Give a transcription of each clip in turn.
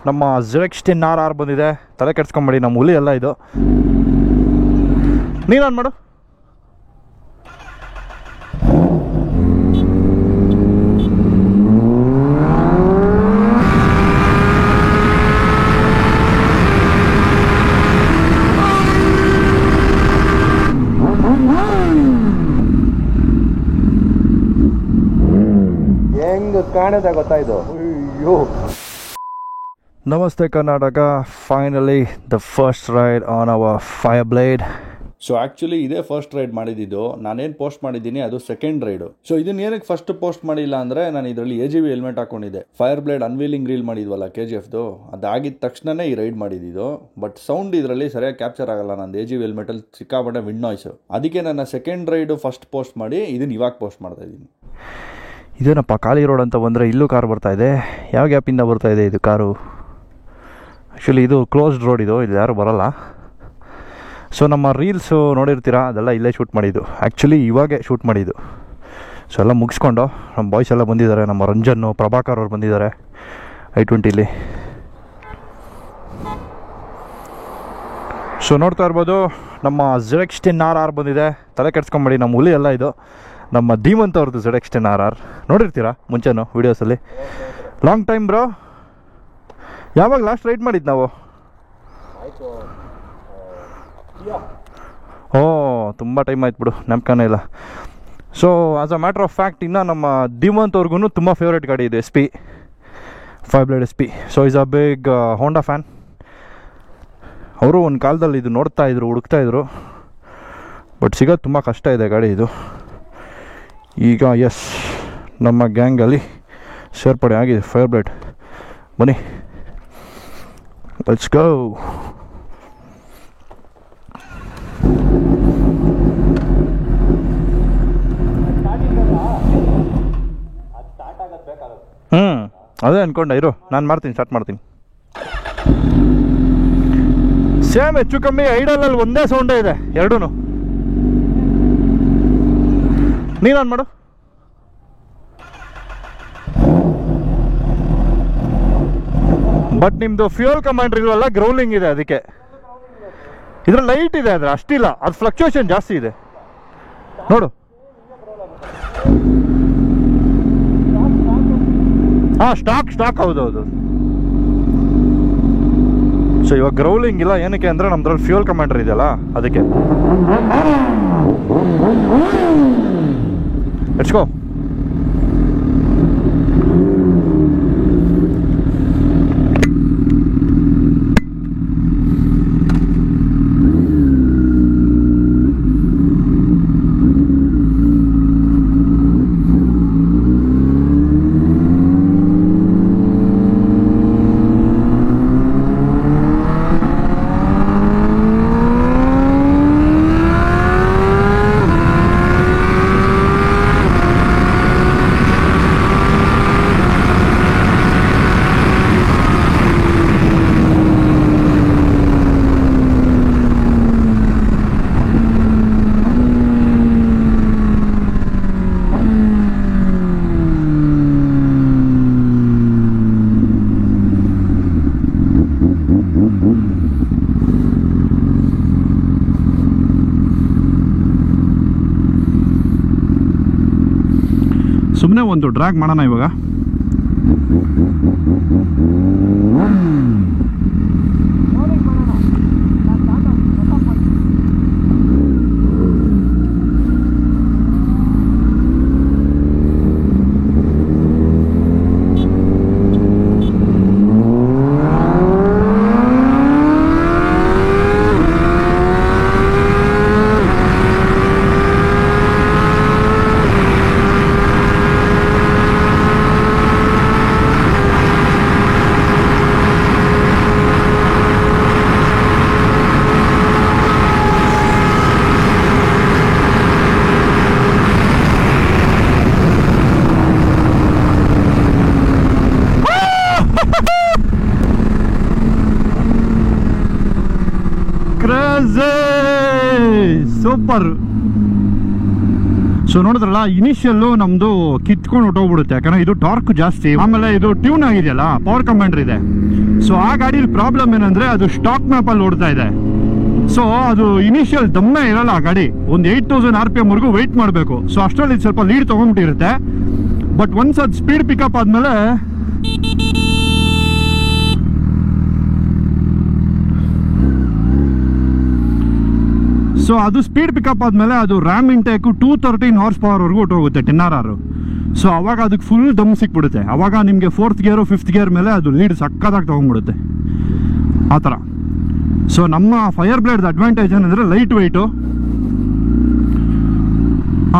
ನಮ್ಮ ZX10RR ಬಂದಿದೆ. ತಲೆ ಕೆಡ್ಸ್ಕೊಂಬೇಡಿ, ನಮ್ಮ ಹುಲಿ ಎಲ್ಲ ಇದು. ನೀನು ಮಾಡು. ಹೆಂಗ್ ಕಾಣದ ಗೊತ್ತಾ ಇದು? ಅಯ್ಯೋ. ನಮಸ್ತೆ Karnataka, finally the first ride on our Fireblade. So actually ಇದೇ ಫಸ್ಟ್ ರೈಡ್ ಮಾಡಿದ್ದು. ನಾನೇನು ಪೋಸ್ಟ್ ಮಾಡಿದ್ದೀನಿ ಅದು ಸೆಕೆಂಡ್ ರೈಡು. ಸೊ ಇದನ್ನ ಏನಕ್ಕೆ ಫಸ್ಟ್ ಪೋಸ್ಟ್ ಮಾಡಿಲ್ಲ ಅಂದರೆ, ನಾನು ಇದರಲ್ಲಿ AGV ಹೆಲ್ಮೆಟ್ ಹಾಕೊಂಡಿದ್ದೆ. Fireblade ಅನ್ವೀಲಿಂಗ್ ರೀಲ್ ಮಾಡಿದ್ವಲ್ಲ KGFದು, ಅದಾಗಿದ್ದ ತಕ್ಷಣನೇ ಈ ರೈಡ್ ಮಾಡಿದ್ದು. ಬಟ್ ಸೌಂಡ್ ಇದರಲ್ಲಿ ಸರಿಯಾಗಿ ಕ್ಯಾಪ್ಚರ್ ಆಗಲ್ಲ. ನಂದು AGV ಹೆಲ್ಮೆಟಲ್ಲಿ ಸಿಕ್ಕಾಪಟ್ಟೆ ವಿಂಡ್ ನಾಯ್ಸು. ಅದಕ್ಕೆ ನನ್ನ ಸೆಕೆಂಡ್ ರೈಡು ಫಸ್ಟ್ ಪೋಸ್ಟ್ ಮಾಡಿ ಇದನ್ನು ಇವಾಗ ಪೋಸ್ಟ್ ಮಾಡ್ತಾ ಇದ್ದೀನಿ. ಇದೇನಪ್ಪ ಖಾಲಿ ರೋಡ್ ಅಂತ ಬಂದರೆ ಇಲ್ಲೂ ಕಾರ್ ಬರ್ತಾ ಇದೆ. ಯಾವ ಗ್ಯಾಪಿಂದ ಬರ್ತಾ ಇದೆ ಇದು ಕಾರು? ಆ್ಯಕ್ಚುಲಿ ಇದು ಕ್ಲೋಸ್ಡ್ ರೋಡ್, ಇದು ಇಲ್ಲಿ ಯಾರು ಬರೋಲ್ಲ. ಸೊ ನಮ್ಮ ರೀಲ್ಸು ನೋಡಿರ್ತೀರಾ, ಅದೆಲ್ಲ ಇಲ್ಲೇ ಶೂಟ್ ಮಾಡಿದ್ದು. ಆ್ಯಕ್ಚುಲಿ ಇವಾಗೇ ಶೂಟ್ ಮಾಡಿದ್ದು. ಸೊ ಎಲ್ಲ ಮುಗಿಸ್ಕೊಂಡು ನಮ್ಮ ಬಾಯ್ಸ್ ಎಲ್ಲ ಬಂದಿದ್ದಾರೆ. ನಮ್ಮ ರಂಜನ್ನು, ಪ್ರಭಾಕರ್ ಅವ್ರು ಬಂದಿದ್ದಾರೆ I-20ಲಿ. ಸೊ ನೋಡ್ತಾ ಇರ್ಬೋದು, ನಮ್ಮ ZX10RR ಬಂದಿದೆ. ತಲೆ ಕೆಡ್ಸ್ಕೊಂಬೇಡಿ, ನಮ್ಮ ಹುಲಿ ಎಲ್ಲ ಇದು. ನಮ್ಮ ಧೀಮಂತ್ ಅವ್ರದ್ದು ZX10RR ನೋಡಿರ್ತೀರಾ ಮುಂಚೆನೂ ವೀಡಿಯೋಸಲ್ಲಿ. Long time bro. ಯಾವಾಗ ಲಾಸ್ಟ್ ರೈಡ್ ಮಾಡಿದ್ದು ನಾವು? ಓ, ತುಂಬ ಟೈಮ್ ಆಯ್ತು ಬಿಡು, ನೆನಪನೇ ಇಲ್ಲ. So as a matter of fact, ಇನ್ನು ನಮ್ಮ ಧೀಮಂತ್ ಅವ್ರಿಗೂ ತುಂಬ ಫೇವ್ರೇಟ್ ಗಾಡಿ ಇದು SP, Fireblade SP. So is a big Honda fan. ಅವರು ಒಂದು ಕಾಲದಲ್ಲಿ ಇದು ನೋಡ್ತಾಯಿದ್ರು, ಹುಡುಕ್ತಾಯಿದ್ರು. ಬಟ್ ಸಿಗೋದು ತುಂಬ ಕಷ್ಟ ಇದೆ ಗಾಡಿ ಇದು. ಈಗ ಎಸ್, ನಮ್ಮ ಗ್ಯಾಂಗಲ್ಲಿ ಸೇರ್ಪಡೆ ಆಗಿದೆ Fireblade. ಬನ್ನಿ, ಲೆಟ್ಸ್ ಗೋ. ಅದೇ ಅನ್ಕೊಂಡೆ, ಇರು ನಾನು ಮಾಡ್ತೀನಿ, ಸ್ಟಾರ್ಟ್ ಮಾಡ್ತೀನಿ. ಸೇಮ್ ಹೆಚ್ಚು ಕಮ್ಮಿ ಐಡಲಲ್ಲಿ ಒಂದೇ ಸೌಂಡೇ ಇದೆ ಎರಡೂ. ನೀನು ಮಾಡು. ಬಟ್ ನಿಮ್ಮದು ಫ್ಯೂಯಲ್ ಕಮಾಂಡ್ರ್ ಇಲ್ವಲ್ಲ, ಗ್ರೌಲಿಂಗ್ ಇದೆ ಅದಕ್ಕೆ. ಇದ್ರಲ್ಲಿ ಲೈಟ್ ಇದೆ, ಆದರೆ ಅಷ್ಟಿಲ್ಲ, ಅದು ಫ್ಲಕ್ಚುಯೇಷನ್ ಜಾಸ್ತಿ ಇದೆ ನೋಡು. ಹಾಂ, ಸ್ಟಾಕ್ ಹೌದೌದು. ಸೊ ಇವಾಗ ಗ್ರೌಲಿಂಗ್ ಇಲ್ಲ, ಏನಕ್ಕೆ ಅಂದರೆ ನಮ್ದ್ರಲ್ಲಿ ಫ್ಯೂಯಲ್ ಕಮಾಂಡ್ರ್ ಇದೆಯಲ್ಲ ಅದಕ್ಕೆ. Let's go. ಸುಮ್ಮನೆ ಒಂದು ಡ್ರ್ಯಾಗ್ ಮಾಡೋಣ ಇವಾಗ. ಸೂಪರ್ ಸೊ ನೋಡಿದ್ರಲ್ಲ, ಇನಿಷಿಯಲ್ಲು ನಮ್ಮದು ಕಿತ್ಕೊಂಡು ಹೊಟ್ಟೋಗ್ಬಿಡುತ್ತೆ, ಯಾಕಂದರೆ ಇದು ಟಾರ್ಕ್ ಜಾಸ್ತಿ, ಆಮೇಲೆ ಇದು ಟ್ಯೂನ್ ಆಗಿದೆಯಲ್ಲ, ಪವರ್ ಕಮಾಂಡರ್ ಇದೆ. ಸೊ ಆ ಗಾಡೀಲಿ ಪ್ರಾಬ್ಲಮ್ ಏನಂದರೆ ಅದು ಸ್ಟಾಕ್ ಮ್ಯಾಪಲ್ಲಿ ಓಡ್ತಾ ಇದೆ. ಸೊ ಅದು ಇನಿಷಿಯಲ್ ದಮ್ಮೇ ಇರಲ್ಲ ಆ ಗಾಡಿ, ಒಂದು 8000 RPM ವರೆಗೂ ವೆಯ್ಟ್ ಮಾಡಬೇಕು. ಸೊ ಅಷ್ಟರಲ್ಲಿ ಸ್ವಲ್ಪ ಲೀಡ್ ತೊಗೊಂಡ್ಬಿಟ್ಟಿರುತ್ತೆ. ಬಟ್ ಒನ್ಸ್ ಅದು ಸ್ಪೀಡ್ ಪಿಕಪ್ ಆದಮೇಲೆ ಅದು ಸ್ಪೀಡ್ ಪಿಕಪ್ ಆದಮೇಲೆ ಅದು ರ್ಯಾಮ್ ಇಂಟೇಕು 213 ಹಾರ್ಸ್ ಪವರ್ವರೆಗೂ ಹೊಟ್ಟೋಗುತ್ತೆ 10RR. ಸೊ ಅವಾಗ ಅದಕ್ಕೆ ಫುಲ್ ದಮ್ ಸಿಕ್ಬಿಡುತ್ತೆ. ಅವಾಗ ನಿಮಗೆ 4th ಗೇರು 5th ಗೇರ್ ಮೇಲೆ ಅದು ಲೀಡ್ ಸಕ್ಕದಾಗಿ ತೊಗೊಂಡ್ಬಿಡುತ್ತೆ ಆ ಥರ. ಸೊ ನಮ್ಮ ಫೈರ್ ಬ್ಲೇಡ್ ಅಡ್ವಾಂಟೇಜ್ ಏನಂದರೆ ಲೈಟ್ ವೆಯ್ಟು,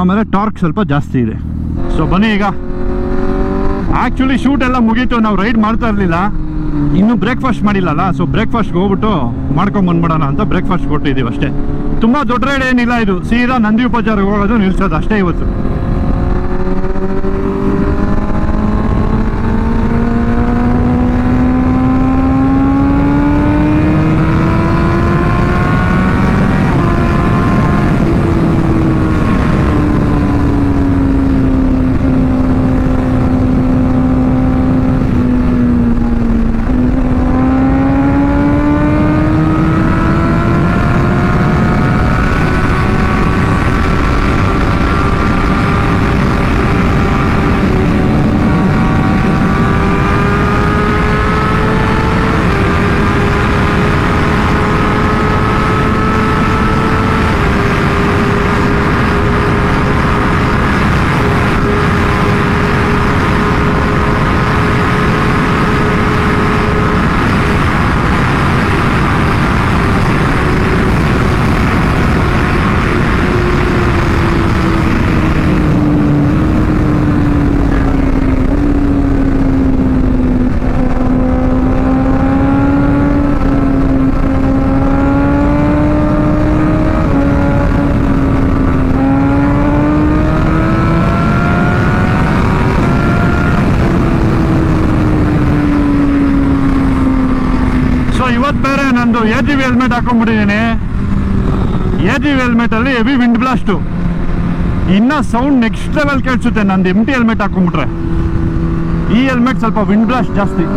ಆಮೇಲೆ ಟಾರ್ಕ್ ಸ್ವಲ್ಪ ಜಾಸ್ತಿ ಇದೆ. ಸೊ ಬನ್ನಿ, ಈಗ ಆ್ಯಕ್ಚುಲಿ ಶೂಟ್ ಎಲ್ಲ ಮುಗೀತು, ನಾವು ರೈಡ್ ಮಾಡ್ತಾ ಇರಲಿಲ್ಲ, ಇನ್ನೂ ಬ್ರೇಕ್ಫಾಸ್ಟ್ ಮಾಡಿಲ್ಲಲ್ಲ. ಸೊ ಬ್ರೇಕ್ಫಾಸ್ಟ್ಗೆ ಹೋಗ್ಬಿಟ್ಟು ಮಾಡ್ಕೊಂಬಂದ್ಬಿಡೋಣ ಅಂತ ಬ್ರೇಕ್ಫಾಸ್ಟ್ ಕೊಟ್ಟಿದ್ದೀವಿ ಅಷ್ಟೇ. ತುಂಬ ದೊಡ್ಡ ರೈಡ್ ಏನಿಲ್ಲ ಇದು, ಸೀದಾ ನಂದಿ ಉಪಚಾರಕ್ಕೆ ಹೋಗೋದು ನಿಲ್ಸೋದು ಅಷ್ಟೇ ಇವತ್ತು. ನಂದು AGV ಹೆಲ್ಮೆಟ್ ಹಾಕೊಂಡ್ಬಿಟ್ಟಿದ್ದೀನಿ. AGV ಹೆಲ್ಮೆಟಲ್ಲಿ ಹೆವಿ ವಿಂಡ್ ಬ್ಲಾಸ್ಟು, ಇನ್ನು ಸೌಂಡ್ ನೆಕ್ಸ್ಟ್ ಲೆವೆಲ್ ಕೇಳಿಸುತ್ತೆ. ನಂದು MT ಹೆಲ್ಮೆಟ್ ಹಾಕೊಂಡ್ಬಿಟ್ರೆ, ಈ ಹೆಲ್ಮೆಟ್ ಸ್ವಲ್ಪ ವಿಂಡ್ ಬ್ಲಾಸ್ಟ್ ಜಾಸ್ತಿ.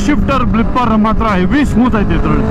ಶಿಫ್ಟರ್ ಬ್ಲಿಪ್ಪರ್ ಮಾತ್ರ ಹೆವಿ ಸ್ಮೂತ್ ಐತೆ ಇದ್ರಲ್ಲಿ.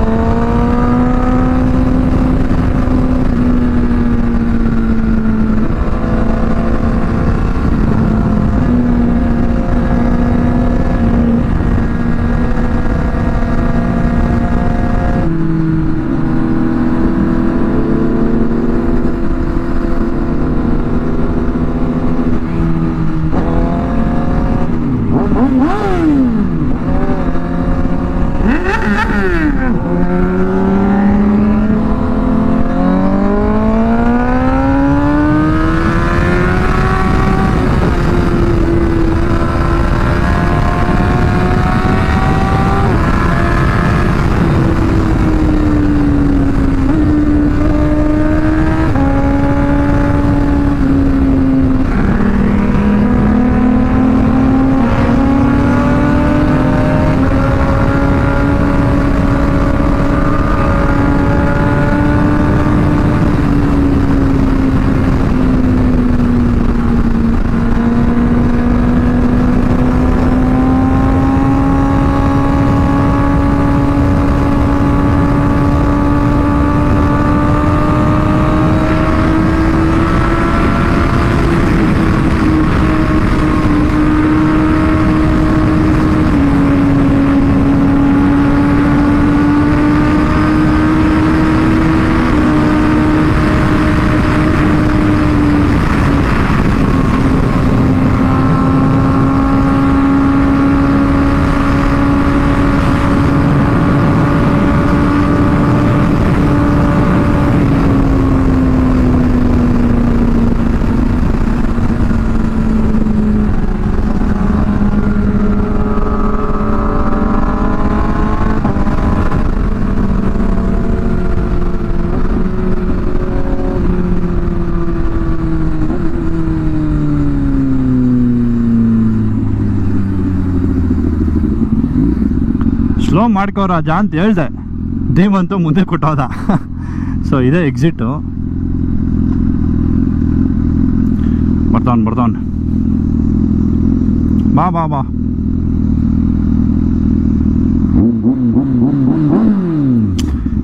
ಸ್ಲೋ ಮಾಡ್ಕೋ ರಾಜ ಅಂತ ಹೇಳ್ದೆ, ಧೀಮಂತು ಮುಂದೆ ಕೊಟ್ಟೋದ. ಸೊ ಇದೇ ಎಕ್ಸಿಟು. ಬರ್ತಾವನ್ ಬಾ ಬಾ ಬಾ.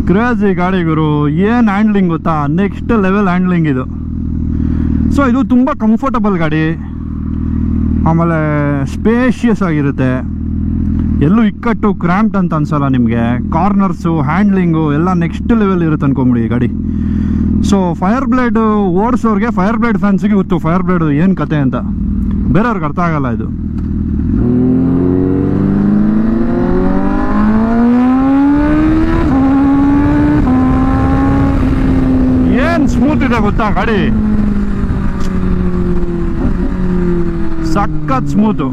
ಕ್ರೇಜಿ ಗಾಡಿ ಗುರು, ಏನು ಹ್ಯಾಂಡ್ಲಿಂಗ್ ಗೊತ್ತಾ, ನೆಕ್ಸ್ಟ್ ಲೆವೆಲ್ ಹ್ಯಾಂಡ್ಲಿಂಗ್ ಇದು. ಸೊ ಇದು ತುಂಬ ಕಂಫರ್ಟಬಲ್ ಗಾಡಿ, ಆಮೇಲೆ ಸ್ಪೇಷಿಯಸ್ ಆಗಿರುತ್ತೆ, ಎಲ್ಲೂ ಇಕ್ಕಟ್ಟು ಕ್ರ್ಯಾಂಪ್ಟ್ ಅಂತ ಅನ್ಸಲ್ಲ ನಿಮಗೆ. ಕಾರ್ನರ್ಸು, ಹ್ಯಾಂಡ್ಲಿಂಗು ಎಲ್ಲ ನೆಕ್ಸ್ಟ್ ಲೆವೆಲ್ ಇರುತ್ತೆ ಅನ್ಕೊಂಬಿಡಿ ಈ ಗಾಡಿ. ಸೊ ಫೈರ್ ಬ್ಲೇಡ್ ಓಡಿಸೋರಿಗೆ, ಫೈರ್ ಬ್ಲೇಡ್ ಫ್ಯಾನ್ಸಿಗೆ ಗೊತ್ತು ಫೈರ್ ಬ್ಲೇಡ್ ಏನು ಕತೆ ಅಂತ, ಬೇರೆಯವ್ರಿಗೆ ಅರ್ಥ ಆಗಲ್ಲ ಇದು. ಏನು ಸ್ಮೂತ್ ಇದೆ ಗೊತ್ತಾ ಗಾಡಿ, ಸಖತ್ ಸ್ಮೂತು.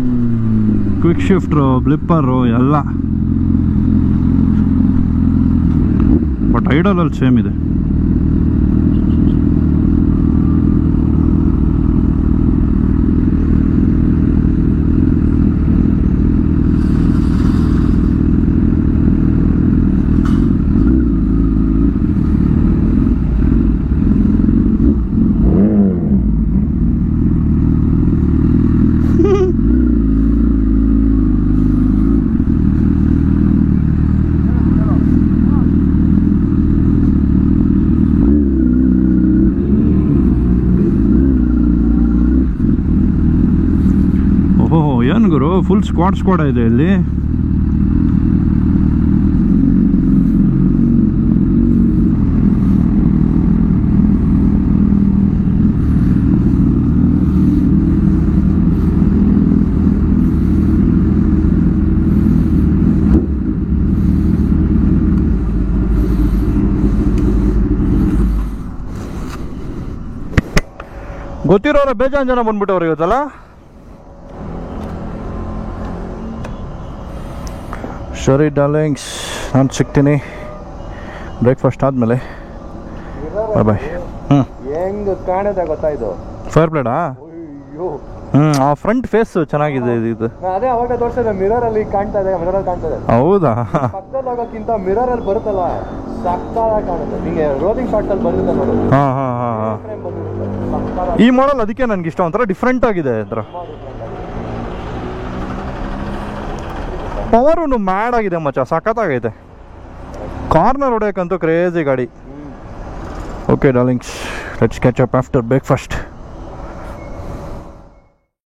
ಕ್ವಿಕ್ ಶಿಫ್ಟ್ರು, ಬ್ಲಿಪ್ಪರು ಎಲ್ಲ. ಬಟ್ ಐಡಲಲ್ಲಿ ಸೇಮ್ ಇದೆ. ಏನು ಗುರು, ಫುಲ್ ಸ್ಕ್ವಾಡ್ ಇದೆ ಇಲ್ಲಿ. ಗೊತ್ತಿರೋರ ಬೇಜಾನ್ ಜನ ಬಂದ್ಬಿಟ್ಟವ್ರು ಇವತ್ತಲ್ಲ. ಸರಿ ಡಾರ್ಲಿಂಗ್ಸ್, ನಾನು ಸಿಗ್ತೀನಿ ಬ್ರೇಕ್ಫಾಸ್ಟ್ ಆದಮೇಲೆ. ಬಾಯ್ ಬಾಯ್. ಹೆಂಗ್ ಕಾಣುತ್ತೆ ಗೊತ್ತಾ ಇದು ಫೈರ್ ಬ್ಲೇಡಾ? ಅಯ್ಯೋ, ಆ ಫ್ರಂಟ್ ಫೇಸ್ ಚೆನ್ನಾಗಿದೆ ಇದು. ಅದೇ ಅವಾಗ ತೋರಿಸಿದೆ, ಮಿರರ್ ಅಲ್ಲಿ ಕಾಣ್ತಾ ಇದೆ, ಮಿರರ್ ಕಾಣ್ತಾ ಇದೆ. ಹೌದಾ? ಪಕ್ಕದಲ್ಲಿ ಹೋಗೋಕ್ಕಿಂತ ಮಿರರ್ ಅಲ್ಲಿ ಬರುತ್ತಲ್ಲ, ಸಕ್ಕತ್ತಾಗಿ ಕಾಣುತ್ತೆ. ನಿಂಗೆ ರೋಲಿಂಗ್ ಶಾರ್ಟ್ ಅಲ್ಲಿ ಬಂದಿದೆ ನೋಡು, ಹಾಂ ಹಾಂ ಹಾಂ. ಫ್ರೇಮ್ ಬಂದಿರುತ್ತೆ, ಸಕ್ಕತ್ತಾಗಿ. ಈ ಮಾಡಲ್ ಅದಕ್ಕೆ ನನಗೆ ಇಷ್ಟ, ಒಂಥರ ಡಿಫ್ರೆಂಟ್ ಆಗಿದೆ ಒಂಥರ. ಪವರು ಮ್ಯಾಡ್ ಆಗಿದೆ ಮಚ್ಚ, ಸಖತ್ತಾಗೈತೆ. ಕಾರ್ನರ್ ಹೊಡೆಯೋಕ್ಕಂತೂ ಕ್ರೇಜಿ ಗಾಡಿ. Okay darlings, let's catch up after breakfast.